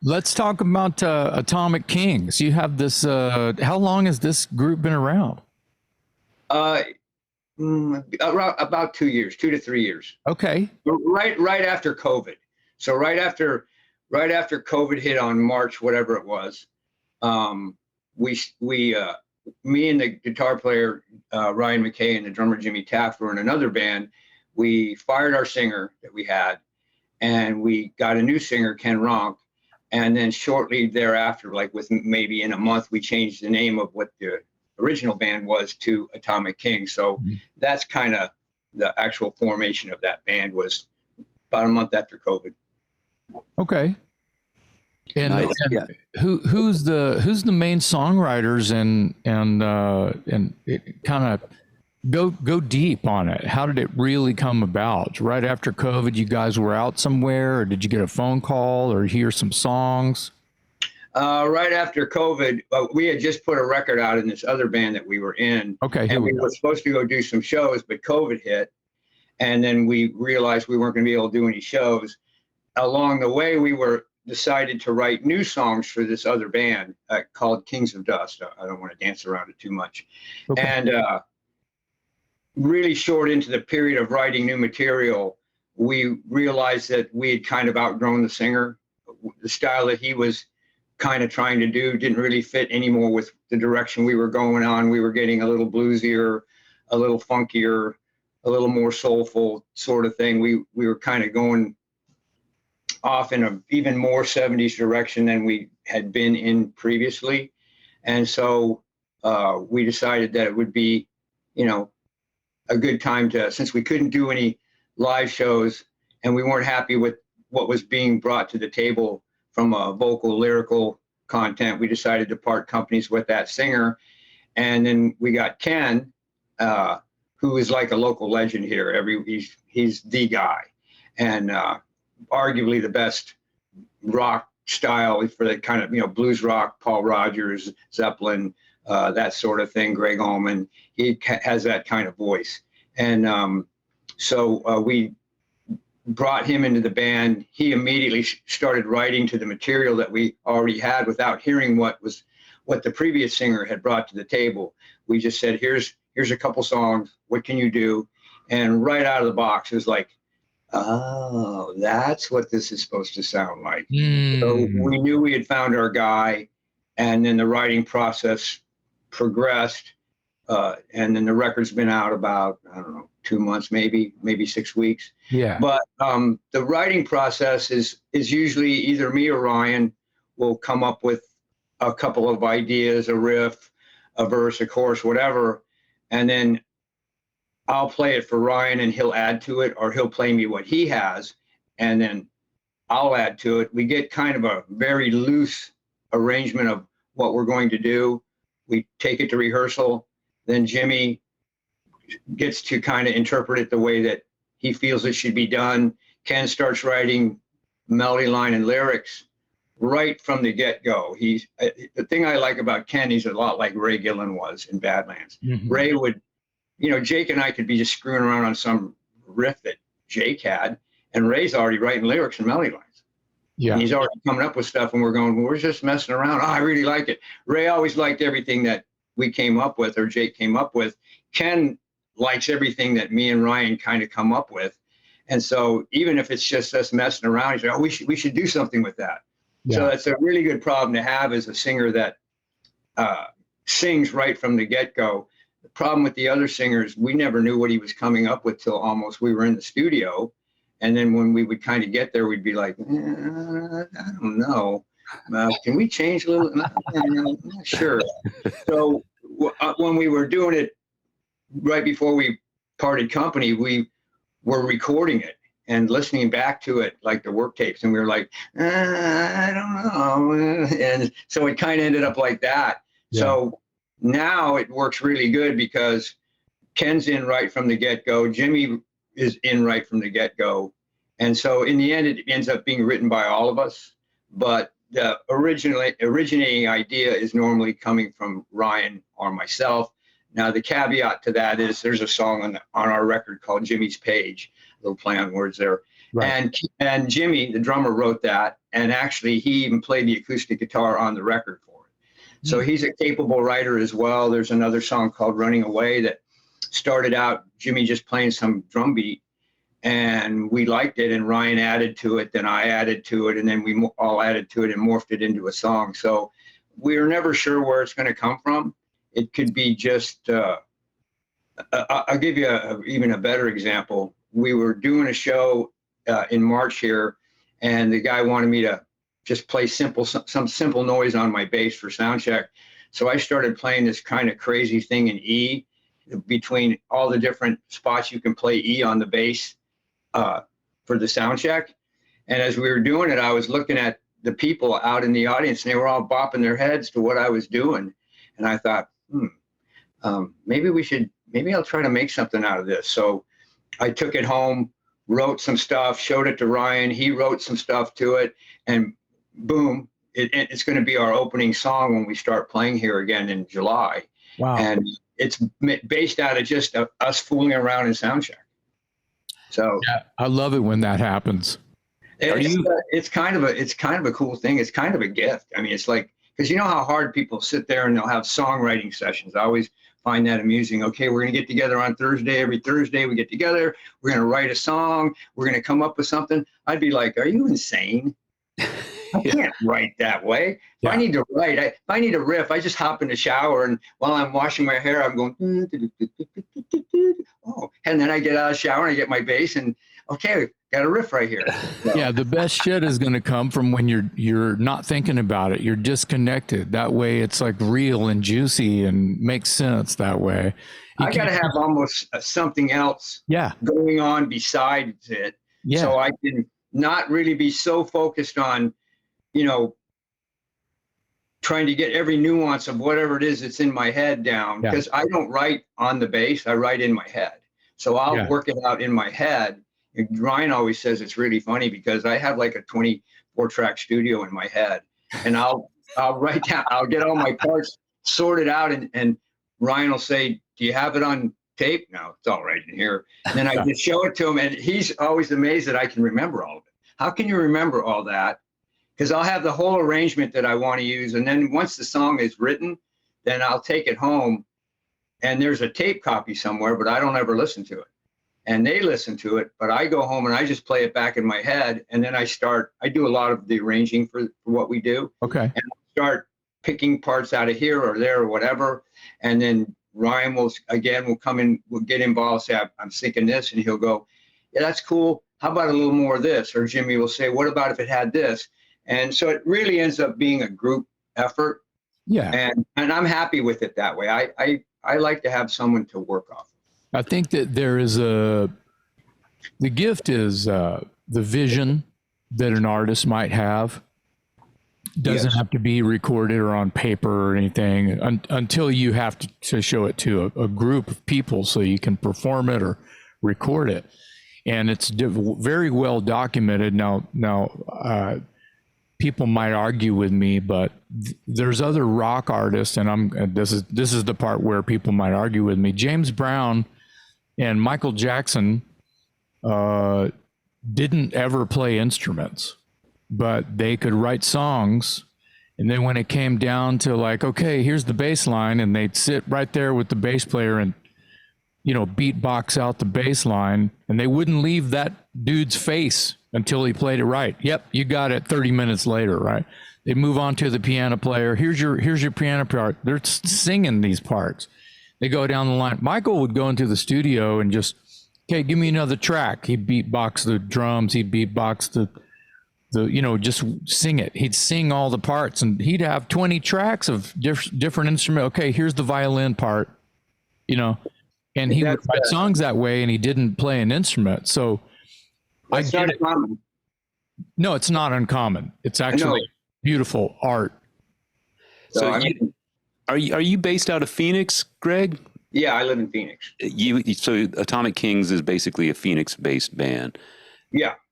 Let's talk about Atomic Kings. You have this. How long has this group been around? About 2 years, 2 to 3 years. Okay. Right after COVID. So right after COVID hit on March, whatever it was, me and the guitar player Ryan McKay and the drummer Jimmy Taft were in another band. We fired our singer that we had, and we got a new singer, Ken Ronk. And then shortly thereafter, like with maybe in a month, we changed the name of what the original band was to Atomic Kings. So that's kind of the actual formation of that band, was about a month after COVID. Okay. And, Nice. and who's the main songwriters and it kind of go deep on it. How did it really come about? Right after COVID, you guys were out somewhere, or did you get a phone call or hear some songs? Right after COVID, we had just put a record out in this other band that we were in. Okay. And we were supposed to go do some shows, but COVID hit. And then we realized we weren't going to be able to do any shows. Along the way, we decided to write new songs for this other band called Kings of Dust. I don't want to dance around it too much. Okay. And really short into the period of writing new material, we realized that we had kind of outgrown the singer. The style that he was kind of trying to do didn't really fit anymore with the direction we were going on. We were getting a little bluesier, a little funkier, a little more soulful sort of thing. We were kind of going off in an even more 70s direction than we had been in previously. And so we decided that it would be, a good time to, since we couldn't do any live shows and we weren't happy with what was being brought to the table from a vocal, lyrical content, we decided to part companies with that singer. And then we got Ken, who is like a local legend here. He's the guy, and arguably the best rock style for that kind of, blues rock, Paul Rodgers, Zeppelin, that sort of thing, Greg Allman. He has that kind of voice. And so we brought him into the band. He immediately started writing to the material that we already had without hearing what the previous singer had brought to the table. We just said, here's a couple songs. What can you do? And right out of the box, it was like, oh, that's what this is supposed to sound like. So we knew we had found our guy, and then the writing process progressed. And then the record's been out about, 2 months, maybe 6 weeks. Yeah. But the writing process is usually either me or Ryan will come up with a couple of ideas, a riff, a verse, a chorus, whatever. And then I'll play it for Ryan and he'll add to it, or he'll play me what he has, and then I'll add to it. We get kind of a very loose arrangement of what we're going to do. We take it to rehearsal. Then Jimmy gets to kind of interpret it the way that he feels it should be done. Ken starts writing melody line and lyrics right from the get-go. The thing I like about Ken, he's a lot like Ray Gillen was in Badlands. Mm-hmm. Ray would, Jake and I could be just screwing around on some riff that Jake had, and Ray's already writing lyrics and melody lines. Yeah. And he's already coming up with stuff, and we're going, well, we're just messing around. Oh, I really like it. Ray always liked everything that we came up with, or Jake came up with. Ken likes everything that me and Ryan kind of come up with. And so even if it's just us messing around, he's like, oh, we should do something with that. Yeah. So that's a really good problem to have as a singer that sings right from the get-go. The problem with the other singers, we never knew what he was coming up with till almost we were in the studio. And then when we would kind of get there, we'd be like, I don't know. Can we change a little? I'm not sure. So when we were doing it right before we parted company, we were recording it and listening back to it like the work tapes. And we were like, I don't know. And so it kind of ended up like that. Yeah. So now it works really good because Ken's in right from the get-go. Jimmy is in right from the get-go. And so in the end, it ends up being written by all of us. But the originating idea is normally coming from Ryan or myself. Now, the caveat to that is there's a song on our record called Jimmy's Page, a little play on words there. Right. And Jimmy, the drummer, wrote that, and actually he even played the acoustic guitar on the record for it. So he's a capable writer as well. There's another song called Running Away that started out Jimmy just playing some drum beat, and we liked it, and Ryan added to it, then I added to it, and then we all added to it and morphed it into a song. So we're never sure where it's going to come from. It could be just I'll give you even a better example. We were doing a show in March here, and the guy wanted me to just play some simple noise on my bass for sound check. So I started playing this kind of crazy thing in E, between all the different spots you can play E on the bass for the sound check. And as we were doing it, I was looking at the people out in the audience, and they were all bopping their heads to what I was doing. And I thought, maybe I'll try to make something out of this. So I took it home, wrote some stuff, showed it to Ryan. He wrote some stuff to it, and boom, it's going to be our opening song when we start playing here again in July. Wow. And it's based out of just us fooling around in soundcheck. So yeah, I love it when that happens. It's kind of a cool thing. It's kind of a gift. I mean, it's like, because you know how hard people sit there and they'll have songwriting sessions. I always find that amusing. Okay, we're going to get together on Thursday. Every Thursday we get together. We're going to write a song. We're going to come up with something. I'd be like, are you insane? I can't write that way. If I need to write, if I need a riff, I just hop in the shower, and while I'm washing my hair, I'm going, and then I get out of the shower and I get my bass, and okay, got a riff right here. So. Yeah, the best shit is going to come from when you're not thinking about it. You're disconnected. That way, it's like real and juicy and makes sense that way. I got to have almost something else going on besides it, so I can not really be so focused on, trying to get every nuance of whatever it is that's in my head down, because I don't write on the bass, I write in my head. So I'll work it out in my head. Ryan always says it's really funny because I have like a 24-track studio in my head, and I'll write down, I'll get all my parts sorted out, and Ryan will say, do you have it on tape? No, it's all right in here. And then I just show it to him, and he's always amazed that I can remember all of it. How can you remember all that? Because I'll have the whole arrangement that I want to use, and then once the song is written, then I'll take it home, and there's a tape copy somewhere, but I don't ever listen to it. And they listen to it, but I go home and I just play it back in my head, and then I do a lot of the arranging for what we do. Okay. And I start picking parts out of here or there or whatever, and then Ryan will come in, will get involved, say, I'm thinking this, and he'll go, yeah, that's cool. How about a little more of this? Or Jimmy will say, what about if it had this? And so it really ends up being a group effort. Yeah. And I'm happy with it that way. I like to have someone to work off. I think that there is the gift is the vision that an artist might have. Doesn't have to be recorded or on paper or anything until you have to show it to a group of people so you can perform it or record it. And it's very well documented. Now, people might argue with me, but there's other rock artists, and this is the part where people might argue with me. James Brown and Michael Jackson didn't ever play instruments, but they could write songs. And then when it came down to like, okay, here's the bass line, and they'd sit right there with the bass player and beatbox out the bass line, and they wouldn't leave that dude's face until he played it right. Yep, you got it 30 minutes later, right? They move on to the piano player. Here's your piano part. They're singing these parts. They go down the line. Michael would go into the studio and just, okay, give me another track. He'd beatbox the drums. He'd beatbox the just sing it. He'd sing all the parts, and he'd have 20 tracks of different instrument. Okay, here's the violin part, and he would write songs that way, and he didn't play an instrument. So I get it. No, it's not uncommon. It's actually beautiful art. So are you based out of Phoenix, Greg? Yeah, I live in Phoenix. So Atomic Kings is basically a Phoenix-based band. Yeah.